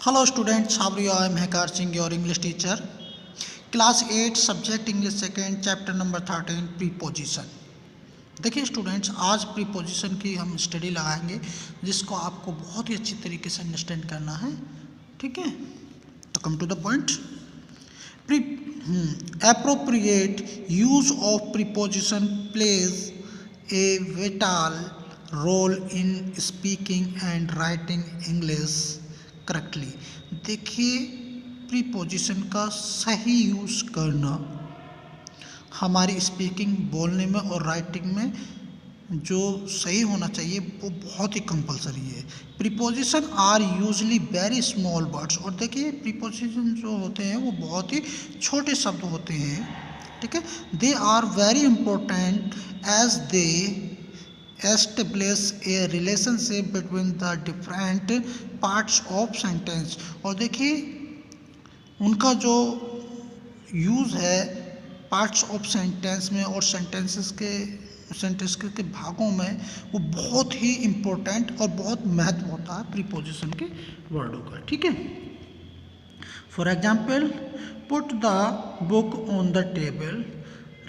Hello students, how are you? I am Hekar Singh, your English teacher. Class 8 subject English second chapter number 13 preposition. देखिए students, आज preposition की हम study लगाएंगे जिसको आपको बहुत ही अच्छी तरीके से अंडरस्टैंड करना है. ठीक है, तो come to the point. Appropriate use of preposition plays a vital role in speaking and writing English correctly. देखिए, प्रीपोजिशन का सही यूज़ करना हमारी स्पीकिंग बोलने में और राइटिंग में जो सही होना चाहिए वो बहुत ही कंपलसरी है. Preposition are usually very small words. और देखिए, प्रीपोजिशन जो होते हैं वो बहुत ही छोटे शब्द होते हैं. ठीक है, they are very important as they establish a relationship between the different parts of sentence. और देखिए, उनका जो यूज़ है पार्ट्स ऑफ सेंटेंस में और सेंटेंस के भागों में वो बहुत ही इम्पोर्टेंट और बहुत महत्व होता है प्रीपोजिशन के वर्डों का. ठीक है, for example, put the book on the table.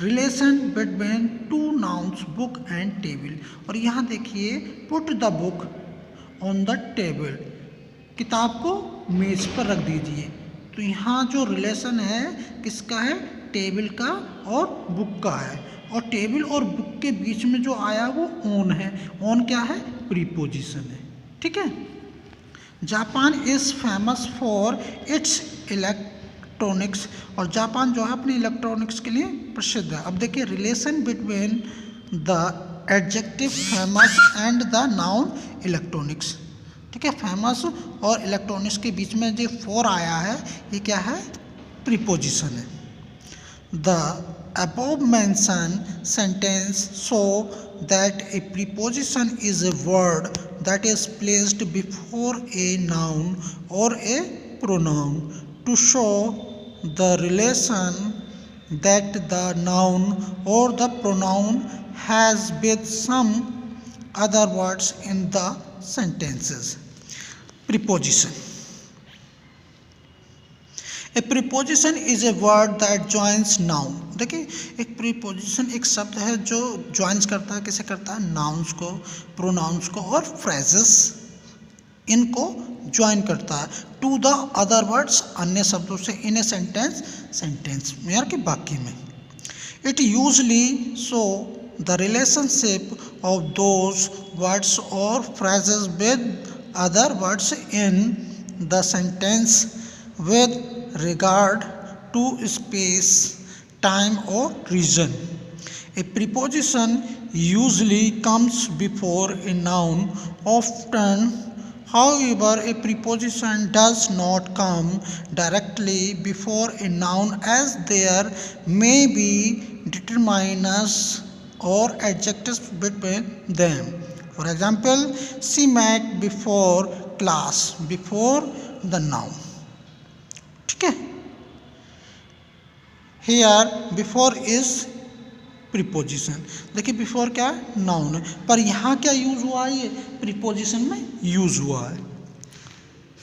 Relation between two nouns book and table. और यहाँ देखिए, put the book on the table, किताब को मेज पर रख दीजिए. तो यहाँ जो रिलेशन है किसका है? टेबल का और बुक का है. और टेबल और बुक के बीच में जो आया वो ऑन है. ऑन क्या है? प्रीपोजिशन है. ठीक है. Japan is famous for its electronics. और जापान जो है अपने इलेक्ट्रॉनिक्स के लिए प्रसिद्ध है. अब देखिए, relation between the adjective famous and the noun electronics. ठीक है, फेमस और इलेक्ट्रॉनिक्स के बीच में जो फॉर आया है ये क्या है? प्रीपोजिशन है. The above mentioned sentence show that a preposition is a word that is placed before a noun or a pronoun to show the relation that the noun or the pronoun has with some other words in the sentences. Preposition. A preposition is a word that joins noun. देखिए, एक preposition एक शब्द है जो joins करता है. किसे करता है? नाउन्स को, प्रोनाउंस को और फ्रेजेस, इनको ज्वाइन करता है टू द अदर वर्ड्स, अन्य शब्दों से, इन ए सेंटेंस में यार कि वाक्य में. It usually show the relationship of those words और phrases with other words in the sentence with regard to space, time or region. A preposition usually comes before a noun often. However, a preposition does not come directly before a noun as there may be determiners or adjectives between them. For example, she met before class, before the noun. ठीक है, here before is preposition. देखिए, before क्या है? Noun है. पर यहाँ क्या use हुआ है? ये प्रीपोजिशन में यूज हुआ है.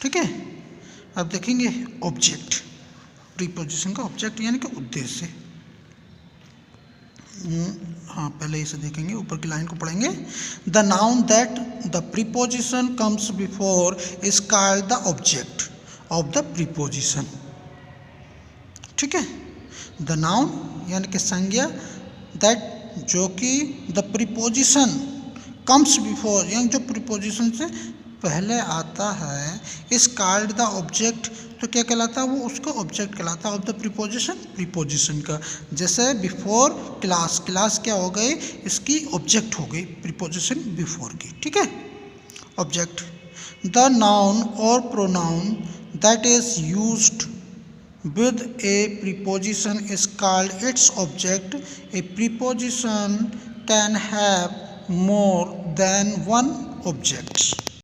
ठीक है, अब देखेंगे ऑब्जेक्ट. प्रीपोजिशन का ऑब्जेक्ट यानी कि उद्देश्य. हाँ, पहले इसे देखेंगे, ऊपर की लाइन को पढ़ेंगे. The noun that the preposition comes before is called the object of the preposition. ठीक है, द नाउन यानी कि संज्ञा, दैट जो कि द प्रीपोजिशन कम्स बिफोर यानी जो प्रीपोजिशन से पहले आता है, इस कॉल्ड द ऑब्जेक्ट. तो क्या कहलाता है? वो उसका ऑब्जेक्ट कहलाता है ऑफ द प्रीपोजिशन, प्रीपोजिशन का. जैसे बिफोर क्लास, क्लास क्या हो गई? इसकी ऑब्जेक्ट हो गई प्रीपोजिशन बिफोर की. ठीक है, ऑब्जेक्ट. द नाउन और pronoun that is used with a preposition is called its object. A preposition can have more than one object.